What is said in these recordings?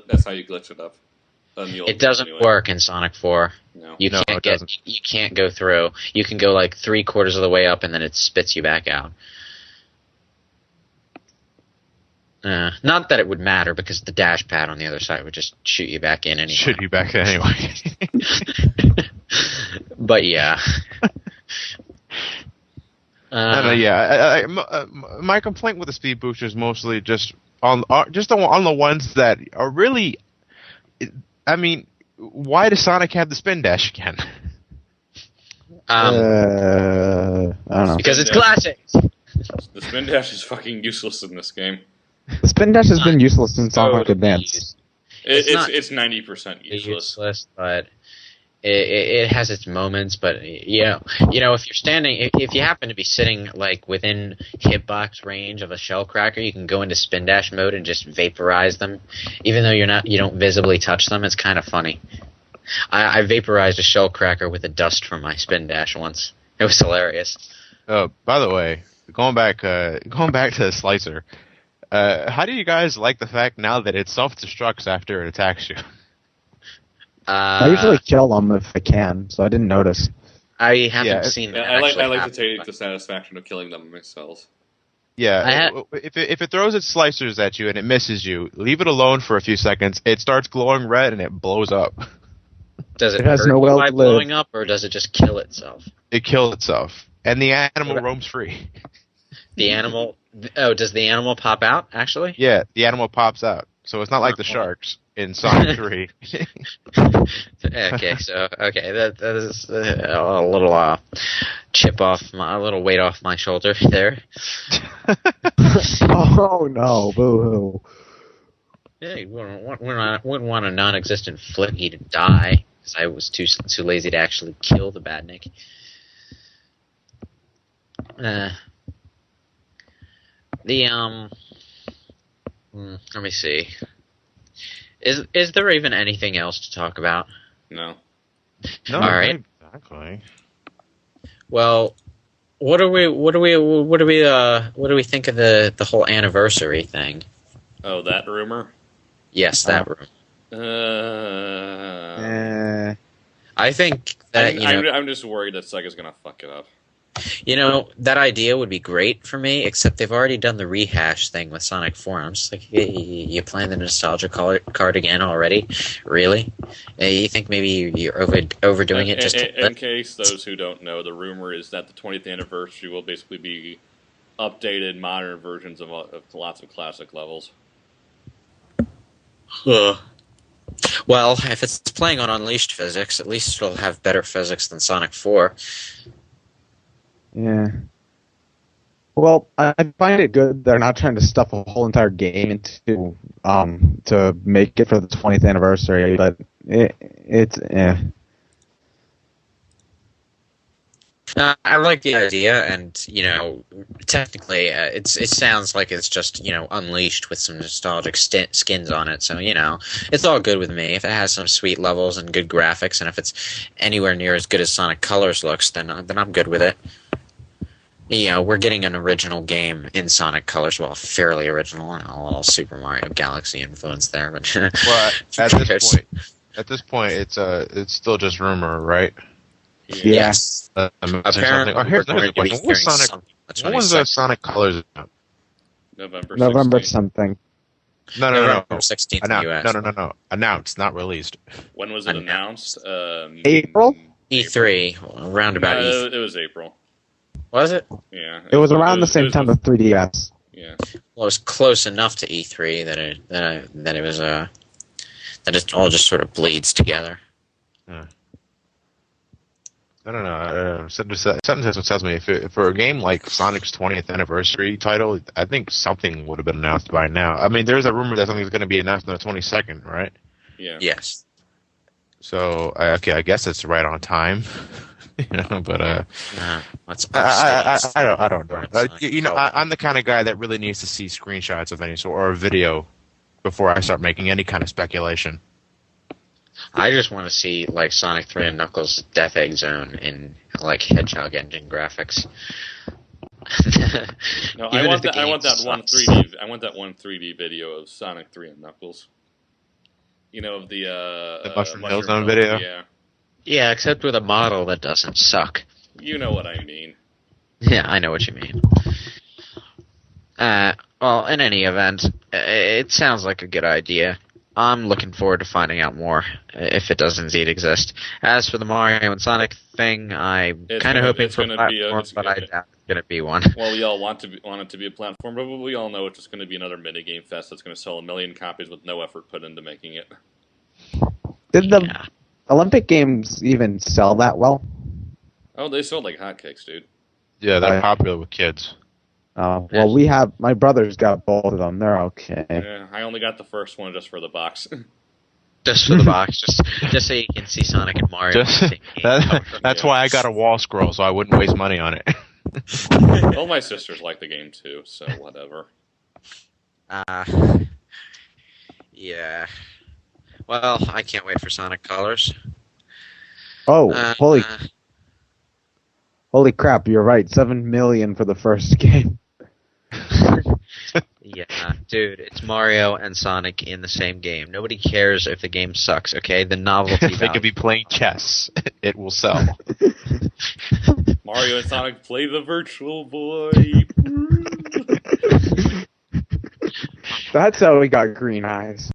That's how you glitch it up. It doesn't work in Sonic 4. No. You can't go through. You can go like 3/4 of the way up, and then it spits you back out. Not that it would matter, because the dash pad on the other side would just shoot you back in anyway. Shoot you back in anyway. But yeah. My complaint with the speed booster is mostly just on the ones that are really. I mean, why does Sonic have the spin dash again? I don't know. Because it's classic. The spin dash is fucking useless in this game. The spin dash has been useless in Sonic Advance. It's 90% useless. But it has its moments. But if you're standing, if you happen to be sitting like within hitbox range of a shell cracker, you can go into spin dash mode and just vaporize them, even though you don't visibly touch them. It's kind of funny. I vaporized a shell cracker with the dust from my spin dash once. It was hilarious. Oh, by the way, going back to the slicer. How do you guys like the fact now that it self-destructs after it attacks you? I usually kill them if I can, so I didn't notice. I haven't seen that. I like to take the satisfaction of killing them myself. Yeah, if it throws its slicers at you and it misses you, leave it alone for a few seconds. It starts glowing red and it blows up. Does it has hurt no will by to live. blowing up, or does it just kill itself? It kills itself, and the animal roams free. The animal... Oh, does the animal pop out, actually? Yeah, the animal pops out. So it's not like the sharks in Sonic 3. Okay, that is a little chip off a little weight off my shoulder there. Oh no, boo-hoo. Yeah, you wouldn't want a non-existent Flicky to die, because I was too lazy to actually kill the Badnik. Let me see. Is there even anything else to talk about? No. No, All right. Exactly. Well, what do we think of the whole anniversary thing? Oh, that rumor? Yes, that rumor. I think that I'm just worried that Sega's gonna fuck it up. That idea would be great for me, except they've already done the rehash thing with Sonic 4. I'm just like, you playing the nostalgia card again already? Really? You think maybe you're overdoing it? In case those who don't know, the rumor is that the 20th anniversary will basically be updated, modern versions of lots of classic levels. Well, if it's playing on Unleashed physics, at least it'll have better physics than Sonic 4. Yeah. Well, I find it good they're not trying to stuff a whole entire game into to make it for the 20th anniversary, but it's I like the idea, and technically, it sounds like it's just Unleashed with some nostalgic skins on it. So it's all good with me. If it has some sweet levels and good graphics, and if it's anywhere near as good as Sonic Colors looks, then I'm good with it. We're getting an original game in Sonic Colors. Well, fairly original, and a little Super Mario Galaxy influence there. But well, at this point, it's still just rumor, right? Yes. Apparently, here's another question. What was Sonic Colors about? November something. No. November 16th in the US. No. Announced, not released. When was it announced? April? E3, around about E3. It was April. Was it? Yeah. It was around the same time as 3DS. Yeah. Well, it was close enough to E3 that it all just sort of bleeds together. I don't know. Something tells me if for a game like Sonic's 20th anniversary title, I think something would have been announced by now. I mean, there's a rumor that something's going to be announced on the 22nd, right? Yeah. Yes. So, I guess it's right on time. But I don't know. I'm the kind of guy that really needs to see screenshots of any sort or a video before I start making any kind of speculation. I just want to see like Sonic 3 and Knuckles' Death Egg Zone in like Hedgehog engine graphics. No, I want that one 3D video of Sonic 3 and Knuckles. You know, of the Mushroom Mushroom Killzone Hill, video? Yeah. Yeah, except with a model that doesn't suck. You know what I mean. Yeah, I know what you mean. Well, in any event, it sounds like a good idea. I'm looking forward to finding out more, if it does indeed exist. As for the Mario and Sonic thing, I'm kind of hoping for a platform, but I doubt it's going to be one. Well, we all want it to be a platform, but we all know it's just going to be another minigame fest that's going to sell 1 million copies with no effort put into making it. Did the Olympic Games even sell that well? Oh, they sold like hotcakes, dude. Yeah, they're popular with kids. Well, my brother's got both of them. They're okay. Yeah, I only got the first one just for the box. Just for the box, just so you can see Sonic and Mario. That's why I got a wall scroll, so I wouldn't waste money on it. Well, my sisters like the game too, so whatever. Yeah. Well, I can't wait for Sonic Colors. Oh, holy crap! You're right. 7 million for the first game. Yeah, dude, it's Mario and Sonic in the same game. Nobody cares if the game sucks, okay? The novelty If they could be playing chess, it will sell. Mario and Sonic play the Virtual Boy. That's how we got green eyes.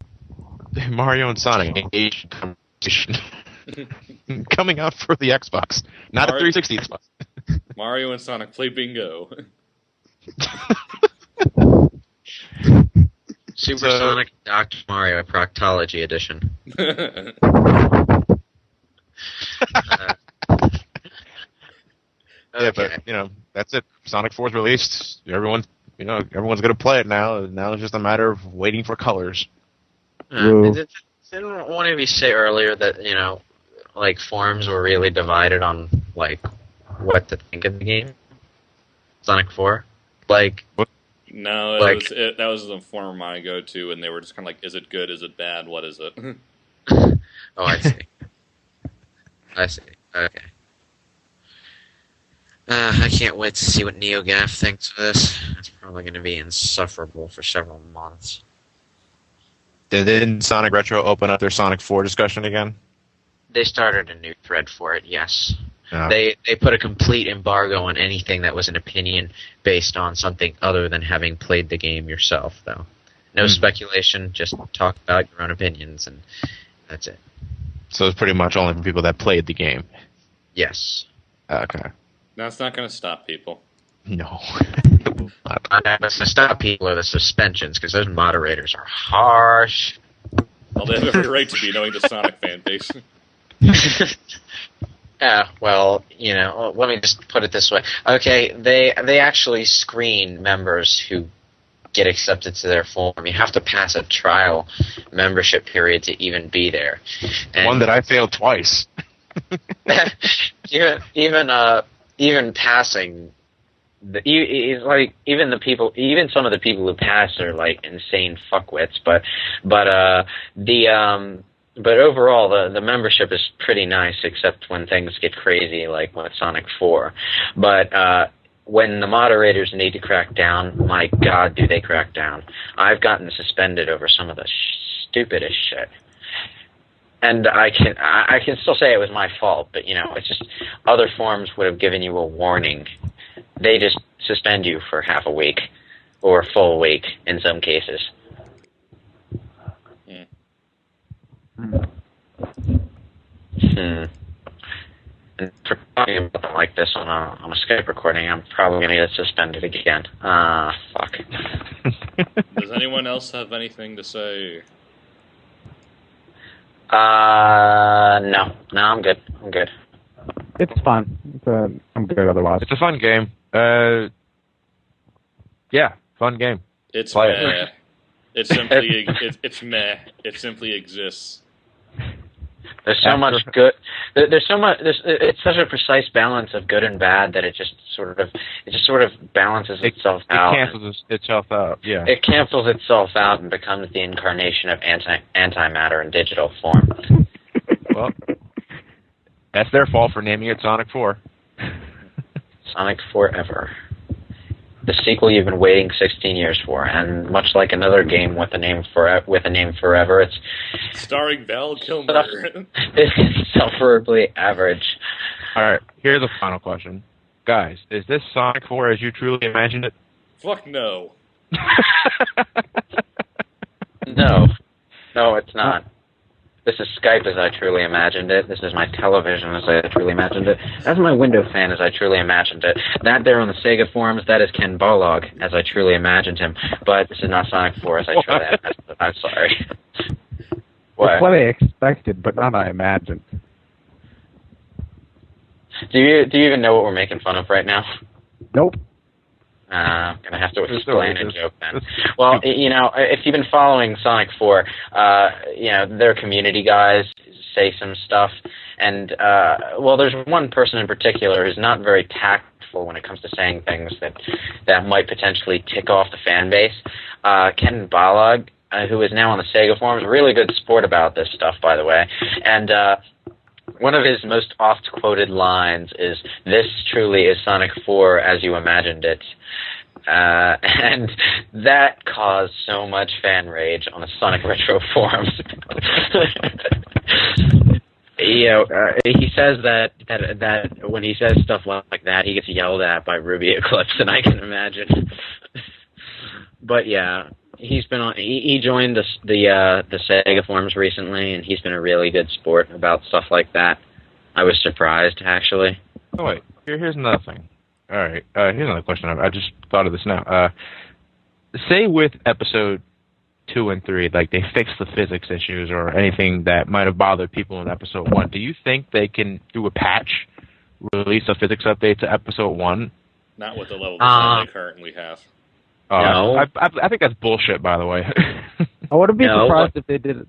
Mario and Sonic engaged competition. Coming out for the Xbox, not a 360 Xbox. Mario and Sonic play bingo. Supersonic Dr. Mario Proctology Edition. Yeah, but that's it. Sonic 4 is released. Everyone's gonna play it now. Now it's just a matter of waiting for colors. Didn't one of you say earlier that like forums were really divided on like what to think of the game? Sonic 4, like what? No, that was the forum I go to, and they were just kind of like, "Is it good? Is it bad? What is it?" Oh, I see. I see. Okay. I can't wait to see what NeoGAF thinks of this. It's probably going to be insufferable for several months. Didn't Sonic Retro open up their Sonic 4 discussion again? They started a new thread for it, yes. Oh. They put a complete embargo on anything that was an opinion based on something other than having played the game yourself, though. No speculation, just talk about your own opinions, and that's it. So it's pretty much only for people that played the game. Yes. Okay. That's not going to stop people. No. What's to stop people are the suspensions, because those moderators are harsh. Well, they have every right to be, knowing the Sonic fan base. Yeah, well, let me just put it this way. Okay, they actually screen members who get accepted to their forum. You have to pass a trial membership period to even be there. And one that I failed twice. even passing, even some of the people who pass are like insane fuckwits. But overall, the membership is pretty nice, except when things get crazy, like with Sonic 4. But when the moderators need to crack down, my God, do they crack down. I've gotten suspended over some of the stupidest shit. And I can still say it was my fault, but, it's just other forums would have given you a warning. They just suspend you for half a week, or a full week in some cases. And for talking about something like this on a Skype recording, I'm probably going to get suspended again. Fuck. Does anyone else have anything to say? No, I'm good. It's fun. I'm good otherwise. It's a fun game. Yeah, fun game. It's Play meh. It simply it's meh. It simply exists. There's so much good. There's so much. It's such a precise balance of good and bad that it just sort of balances itself out. It cancels itself out. Yeah. It cancels itself out and becomes the incarnation of antimatter in digital form. Well, that's their fault for naming it Sonic 4. Sonic Forever. The sequel you've been waiting 16 years for, and much like another game with a name forever, it's starring Val Kilmer. it's insufferably average. All right, here's a final question, guys. Is this Sonic 4 as you truly imagined it? Fuck no. No, it's not. This is Skype as I truly imagined it. This is my television as I truly imagined it. That's my window fan as I truly imagined it. That there on the Sega forums, that is Ken Bolog as I truly imagined him. But this is not Sonic 4 as I truly imagined it. I'm sorry. What? It's what I expected, but not I imagined. Do you even know what we're making fun of right now? Nope. I'm going to have to explain a joke then. Well, if you've been following Sonic 4, their community guys say some stuff, and, there's one person in particular who's not very tactful when it comes to saying things that might potentially tick off the fan base. Ken Bolog, who is now on the Sega forums, really good sport about this stuff, by the way, and, one of his most oft-quoted lines is, "This truly is Sonic 4 as you imagined it." And that caused so much fan rage on the Sonic Retro forums. He says that when he says stuff like that, he gets yelled at by Ruby Eclipse, and I can imagine. But yeah, he's been on. He joined the Sega forums recently, and he's been a really good sport about stuff like that. I was surprised, actually. Oh wait, here's another thing. All right, here's another question. I just thought of this now. Say with episode 2 and 3, like they fixed the physics issues or anything that might have bothered people in episode 1. Do you think they can do a patch, release a physics update to episode 1? Not with the level design they currently have. No. I think that's bullshit, by the way. I wouldn't be surprised if they did it.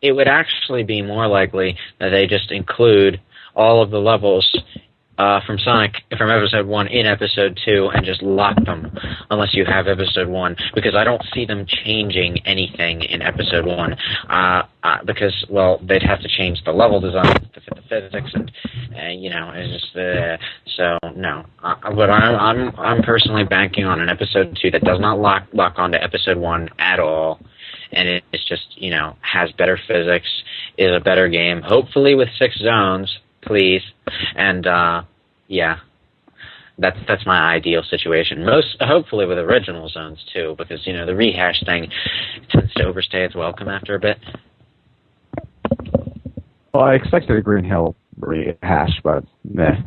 It would actually be more likely that they just include all of the levels from episode 1 in episode 2 and just lock them unless you have episode 1, because I don't see them changing anything in episode 1 because, well, they'd have to change the level design to fit the physics and it's just so no. But I'm personally banking on an episode 2 that does not lock onto episode 1 at all, and it's just has better physics, is a better game, hopefully with 6 zones, please, and that's my ideal situation. Hopefully with original zones too, because the rehash thing tends to overstay its welcome after a bit. Well, I expected a Green Hill rehash, but meh.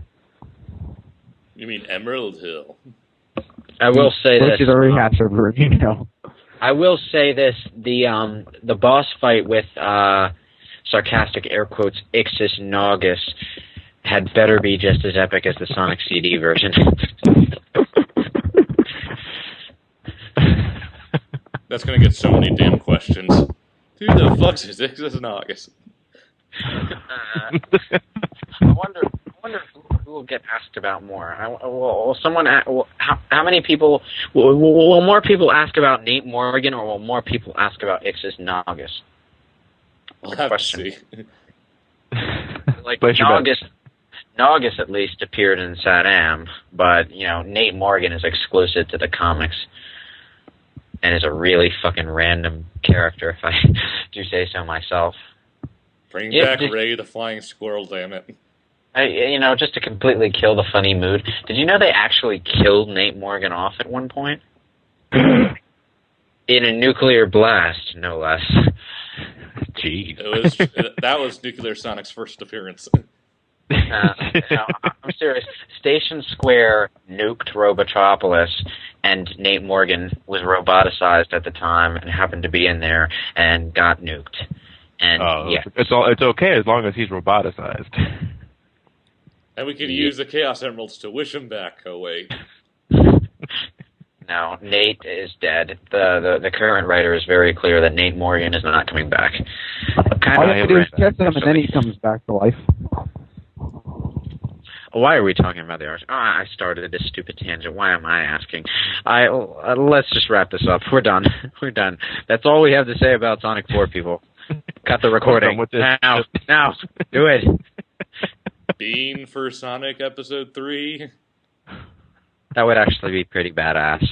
You mean Emerald Hill? I will say this. Which is a rehash of Green Hill. I will say this: the boss fight with sarcastic air quotes Ixis Naugus had better be just as epic as the Sonic CD version. That's gonna get so many damn questions. Who the fuck is Ixis Naugus? I wonder who will get asked about more. How many people? Will more people ask about Nate Morgan, or will more people ask about Ixis Naugus? We'll have to see. Like Naugus at least appeared in Saddam, but Nate Morgan is exclusive to the comics, and is a really fucking random character, if I do say so myself. Bring back Ray the Flying Squirrel, damn it. Just to completely kill the funny mood. Did you know they actually killed Nate Morgan off at one point? In a nuclear blast, no less. Jeez. That was Nuclear Sonic's first appearance. I'm serious. Station Square nuked Robotropolis, and Nate Morgan was roboticized at the time and happened to be in there and got nuked. And it's okay as long as he's roboticized. And we could use the Chaos Emeralds to wish him back. Oh wait. No, Nate is dead. The current writer is very clear that Nate Morgan is not coming back. All you have to do is catch him, and then he comes back to life. Why are we talking about the art? I started this stupid tangent. Why am I asking? Let's just wrap this up. We're done. We're done. That's all we have to say about Sonic 4, people. Cut the recording. Now. Do it. Bean for Sonic Episode 3. That would actually be pretty badass.